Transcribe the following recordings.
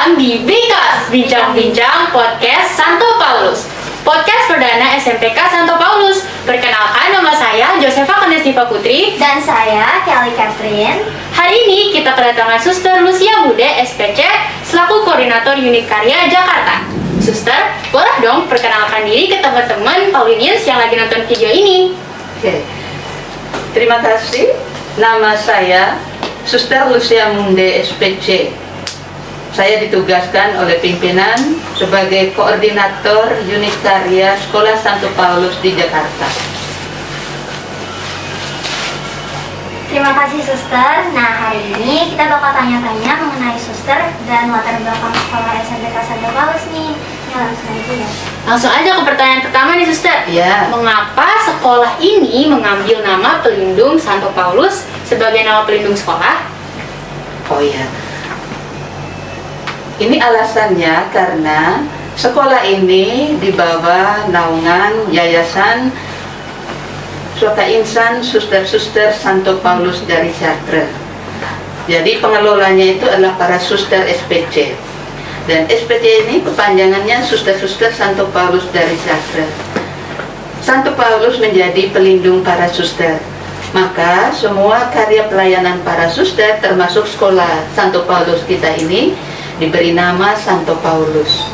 datang di Bikas, Bincang-Bincang Podcast Santo Paulus. Podcast perdana SMPK Santo Paulus. Perkenalkan, nama saya Josefa Kanestiva Putri. Dan saya Kelly Catherine. Hari ini kita kedatangan Suster Lucia Bude, SPC, selaku Koordinator Unit Karya Jakarta. Suster, boleh dong perkenalkan diri ke teman-teman Paulinians yang lagi nonton video ini. Oke. Terima kasih. Nama saya Suster Lucia Munde, SPC. Saya ditugaskan oleh pimpinan sebagai Koordinator Unit Karya Sekolah Santo Paulus di Jakarta. Terima kasih Suster. Nah, hari ini kita bakal tanya-tanya mengenai Suster dan latar belakang sekolah SMPK Santo Paulus nih. Ya, langsung aja ya. Langsung aja ke pertanyaan pertama nih, Suster. Ya. Mengapa sekolah ini mengambil nama Pelindung Santo Paulus sebagai nama pelindung sekolah? Oh ya. Ini alasannya karena sekolah ini di bawah naungan Yayasan Suaka Insan Suster-Suster Santo Paulus dari Chartres. Jadi pengelolanya itu adalah para suster SPC. Dan SPC ini kepanjangannya Suster-Suster Santo Paulus dari Chartres. Santo Paulus menjadi pelindung para suster. Maka semua karya pelayanan para suster termasuk sekolah Santo Paulus kita ini diberi nama Santo Paulus.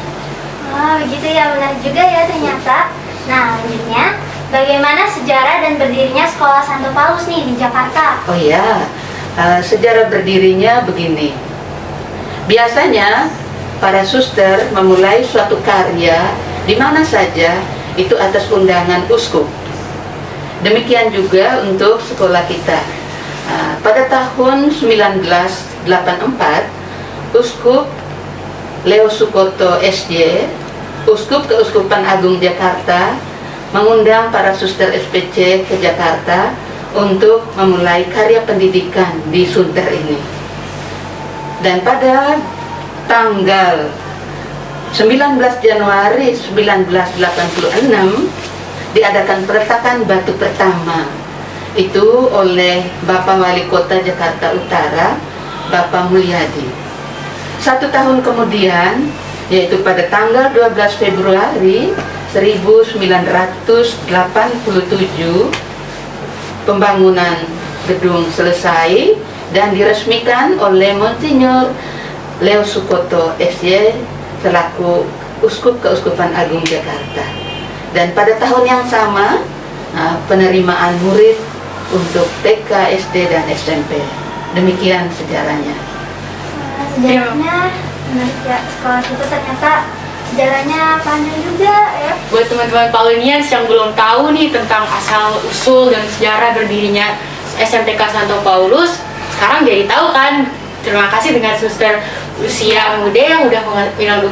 Oh, begitu ya, benar juga ya ternyata. Nah, lanjutnya, bagaimana sejarah dan berdirinya sekolah Santo Paulus nih di Jakarta? Oh ya, sejarah berdirinya begini. Biasanya para suster memulai suatu karya di mana saja itu atas undangan uskup. Demikian juga untuk sekolah kita. Pada tahun 1984, Uskup Leo Sukoto SJ, Uskup Keuskupan Agung Jakarta, mengundang para suster SPC ke Jakarta untuk memulai karya pendidikan di Sunter ini. Dan pada tanggal 19 Januari 1986 diadakan peletakan batu pertama itu oleh Bapak Wali Kota Jakarta Utara, Bapak Mulyadi. 1 tahun kemudian, yaitu pada tanggal 12 Februari 1987, pembangunan gedung selesai dan diresmikan oleh Monsignor Leo Sukoto SJ selaku Uskup Keuskupan Agung Jakarta. Dan pada tahun yang sama, penerimaan murid untuk TK, SD, dan SMP. Demikian sejarahnya. Sejarahnya menarik ya, sekolah itu ternyata sejarahnya panjang juga ya. Buat teman-teman Paulinians yang belum tahu nih tentang asal usul dan sejarah berdirinya SMPK Santo Paulus, sekarang jadi tahu kan. Terima kasih dengan Suster Lucia Mude yang udah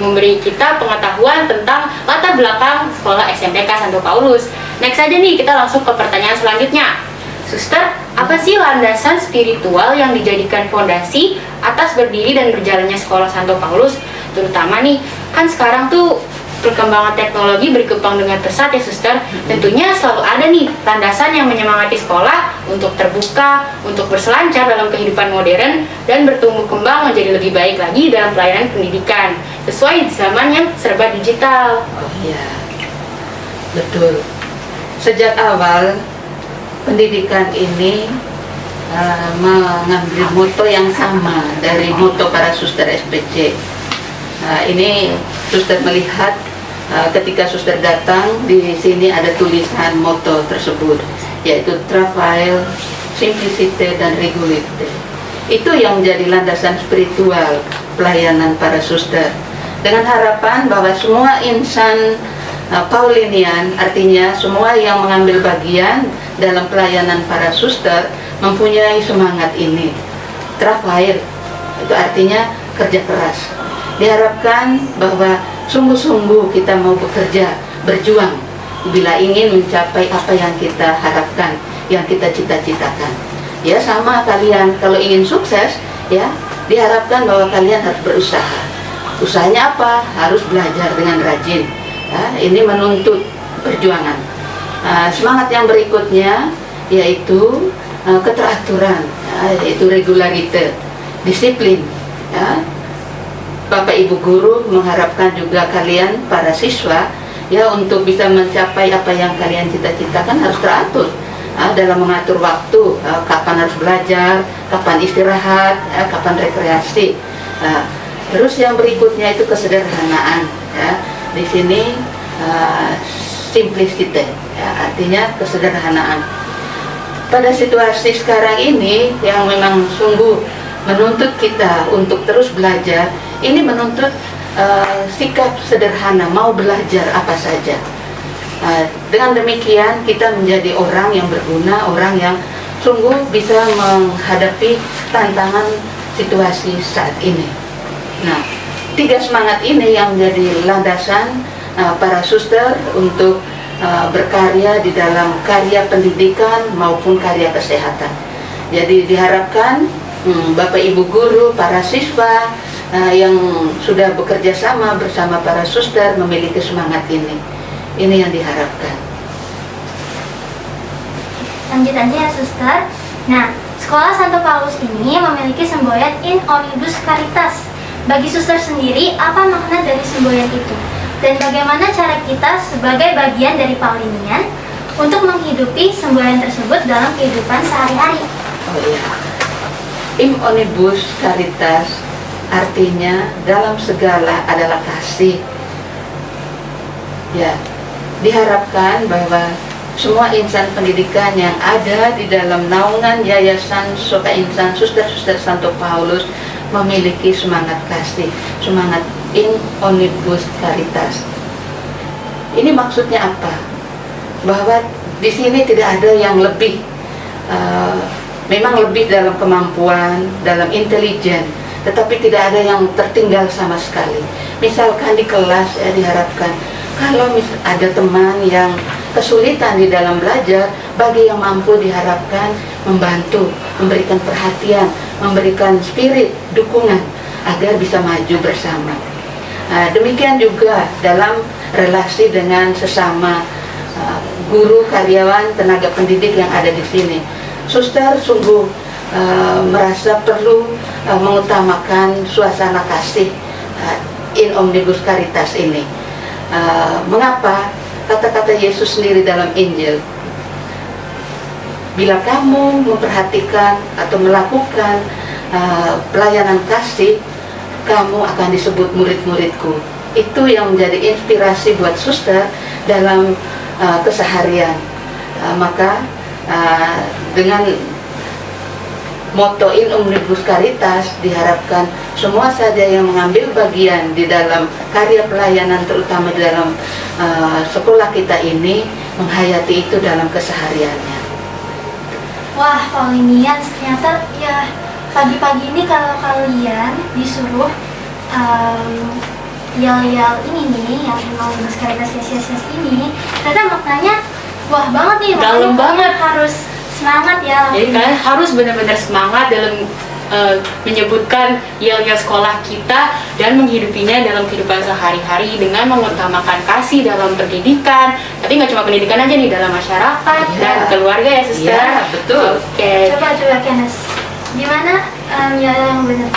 memberi kita pengetahuan tentang latar belakang sekolah SMPK Santo Paulus. Next aja nih, kita langsung ke pertanyaan selanjutnya. Suster, apa sih landasan spiritual yang dijadikan fondasi atas berdiri dan berjalannya sekolah Santo Paulus? Terutama nih, kan sekarang tuh perkembangan teknologi berkembang dengan pesat ya Suster. Tentunya selalu ada nih landasan yang menyemangati sekolah untuk terbuka, untuk berselancar dalam kehidupan modern dan bertumbuh kembang menjadi lebih baik lagi dalam pelayanan pendidikan sesuai zaman yang serba digital. Oh iya, betul. Sejak awal pendidikan ini mengambil moto yang sama dari moto para suster SPC. Ini suster melihat ketika suster datang di sini ada tulisan moto tersebut, yaitu Travail, Simplicite, dan Regulite. Itu yang menjadi landasan spiritual pelayanan para suster, dengan harapan bahwa semua insan Paulinian, artinya semua yang mengambil bagian dalam pelayanan para suster mempunyai semangat ini. Travail itu artinya kerja keras. Diharapkan bahwa sungguh-sungguh kita mau bekerja, berjuang bila ingin mencapai apa yang kita harapkan, yang kita cita-citakan. Ya, sama kalian kalau ingin sukses, ya diharapkan bahwa kalian harus berusaha. Usahanya apa? Harus belajar dengan rajin. Ya, ini menuntut perjuangan. Semangat yang berikutnya yaitu keteraturan, yaitu regularite, disiplin. Ya. Bapak Ibu guru mengharapkan juga kalian para siswa ya untuk bisa mencapai apa yang kalian cita-citakan harus teratur dalam mengatur waktu, kapan harus belajar, kapan istirahat, kapan rekreasi. Terus yang berikutnya itu kesederhanaan ya. Di sini simplicity ya, artinya kesederhanaan. Pada situasi sekarang ini yang memang sungguh menuntut kita untuk terus belajar, ini menuntut sikap sederhana, mau belajar apa saja. Dengan demikian kita menjadi orang yang berguna, orang yang sungguh bisa menghadapi tantangan situasi saat ini. Nah, 3 semangat ini yang menjadi landasan para suster untuk berkarya di dalam karya pendidikan maupun karya kesehatan. Jadi diharapkan Bapak Ibu guru, para siswa yang sudah bekerja sama bersama para suster memiliki semangat ini. Ini yang diharapkan. Lanjutannya ya suster. Nah, Sekolah Santo Paulus ini memiliki semboyan In Omnibus Caritas. Bagi suster sendiri, apa makna dari semboyan itu? Dan bagaimana cara kita sebagai bagian dari Paulinian untuk menghidupi semboyan tersebut dalam kehidupan sehari-hari? Oh iya. In Omnibus Caritas artinya dalam segala adalah kasih. Ya, diharapkan bahwa semua insan pendidikan yang ada di dalam naungan Yayasan Soka Insan Suster-Suster Santo Paulus memiliki semangat kasih, semangat In Omnibus Caritas. Ini maksudnya apa? Bahwa di sini tidak ada yang lebih, memang lebih dalam kemampuan, dalam intelijen, tetapi tidak ada yang tertinggal sama sekali. Misalkan di kelas ya diharapkan kalau ada teman yang kesulitan di dalam belajar, bagi yang mampu diharapkan membantu, memberikan perhatian, memberikan spirit, dukungan agar bisa maju bersama. Demikian juga dalam relasi dengan sesama guru, karyawan, tenaga pendidik yang ada di sini. Suster sungguh merasa perlu mengutamakan suasana kasih In Omnibus Caritas ini. Mengapa? Kata-kata Yesus sendiri dalam Injil, bila kamu memperhatikan atau melakukan pelayanan kasih, kamu akan disebut murid-muridku. Itu yang menjadi inspirasi buat suster dalam keseharian. Maka dengan moto In Omnibus Caritas diharapkan semua saja yang mengambil bagian di dalam karya pelayanan, terutama di dalam sekolah kita ini, menghayati itu dalam kesehariannya. Wah, Paulinian, ternyata ya pagi-pagi ini kalau kalian disuruh yel-yel ini nih, yang Omnibus Caritas yes ini, ternyata maknanya wah banget nih, dalam banget. Harus semangat ya. Jadi kalian harus benar-benar semangat dalam menyebutkan yel-yel sekolah kita dan menghidupinya dalam kehidupan sehari-hari dengan mengutamakan kasih dalam pendidikan. Tapi nggak cuma pendidikan aja nih, dalam masyarakat dan keluarga ya suster. Iya, betul. Oke. Coba Kenneth, gimana yel yang benar?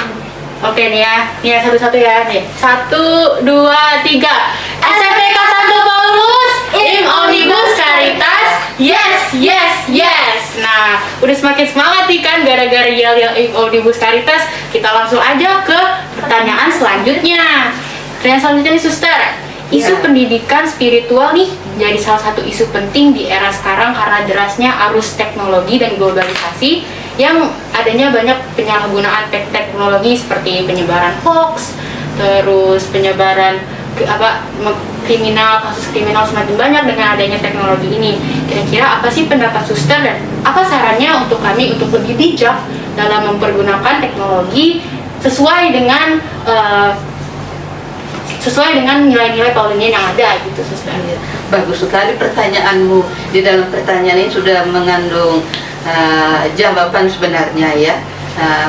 Oke nih ya satu-satu ya nih. 1, 2, 3. SMPK Santo Paulus In Omnibus Caritas. Yes, yes, yes. Nah, udah semakin semangat nih kan gara-gara yel-yel In Omnibus Caritas. Kita langsung aja ke pertanyaan selanjutnya. Pertanyaan selanjutnya nih suster. Isu pendidikan spiritual nih jadi salah satu isu penting di era sekarang karena derasnya arus teknologi dan globalisasi yang adanya banyak penyalahgunaan teknologi seperti penyebaran hoax, terus penyebaran kasus kriminal semakin banyak dengan adanya teknologi ini. Kira-kira apa sih pendapat suster dan apa sarannya untuk kami untuk lebih bijak dalam mempergunakan teknologi sesuai dengan nilai-nilai Paulinian yang ada gitu suster. Bagus sekali pertanyaanmu. Di dalam pertanyaan ini sudah mengandung jawaban sebenarnya ya,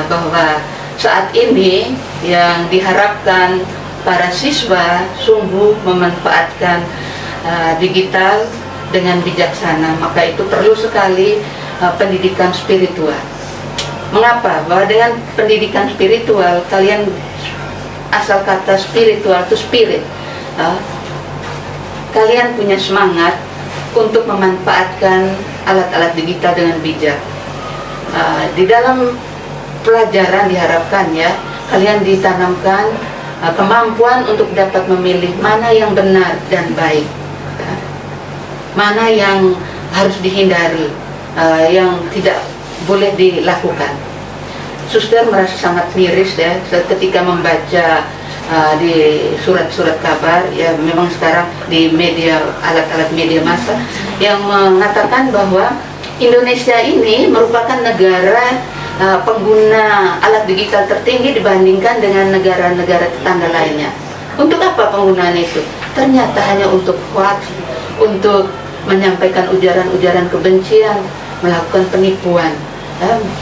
bahwa saat ini yang diharapkan para siswa sungguh memanfaatkan digital dengan bijaksana, maka itu perlu sekali pendidikan spiritual. Mengapa? Bahwa dengan pendidikan spiritual kalian asal kata spiritual itu spirit. Kalian punya semangat untuk memanfaatkan alat-alat digital dengan bijak. Di dalam pelajaran diharapkan ya, kalian ditanamkan kemampuan untuk dapat memilih mana yang benar dan baik, mana yang harus dihindari, yang tidak boleh dilakukan. Suster merasa sangat miris ya ketika membaca di surat-surat kabar ya, memang sekarang di media, alat-alat media massa yang mengatakan bahwa Indonesia ini merupakan negara pengguna alat digital tertinggi dibandingkan dengan negara-negara tetangga lainnya. Untuk apa penggunaan itu? Ternyata hanya untuk hoax, untuk menyampaikan ujaran-ujaran kebencian, melakukan penipuan.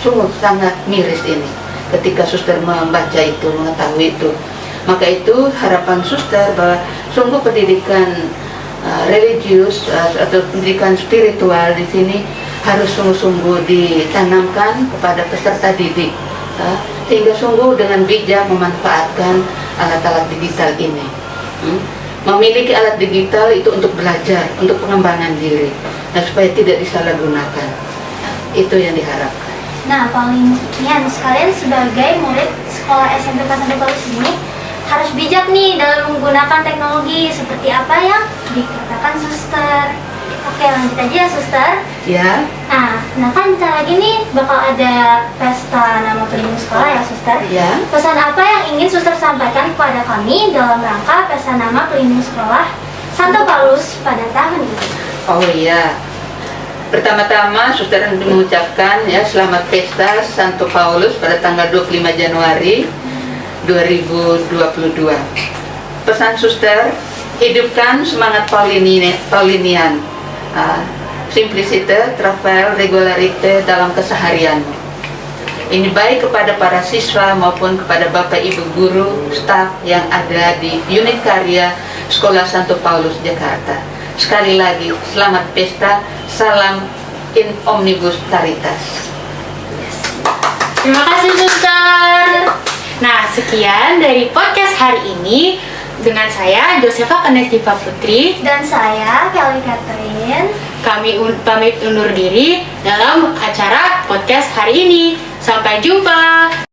Sungguh sangat miris ini ketika suster membaca itu, mengetahui itu. Maka itu harapan suster bahwa sungguh pendidikan religius atau pendidikan spiritual di sini harus sungguh-sungguh ditanamkan kepada peserta didik, sehingga sungguh dengan bijak memanfaatkan alat-alat digital ini. Memiliki alat digital itu untuk belajar, untuk pengembangan diri, supaya tidak disalahgunakan. Itu yang diharapkan. Nah, paling sekalian sebagai murid sekolah SMPK Santo Paulus ini harus bijak nih dalam menggunakan teknologi seperti apa yang dikatakan suster. Oke, lanjut aja ya suster. Ya. Nah kan bentar lagi nih bakal ada pesta nama pelindung sekolah ya suster. Ya. Pesan apa yang ingin suster sampaikan kepada kami dalam rangka pesta nama pelindung sekolah Santo Paulus pada tahun ini? Oh iya. Pertama-tama suster mengucapkan ya selamat pesta Santo Paulus pada tanggal 25 Januari 2022. Pesan suster, hidupkan semangat Paulinian, simplicity, travel, regularity dalam keseharianmu. Ini baik kepada para siswa maupun kepada Bapak Ibu guru, staf yang ada di unit karya Sekolah Santo Paulus Jakarta. Sekali lagi, selamat pesta, salam in omnibus caritas. Terima kasih suster. Nah, sekian dari podcast hari ini dengan saya Josefa Kanestiva Putri Dan saya Kelly Catherine. Kami pamit undur diri dalam acara podcast hari ini. Sampai jumpa.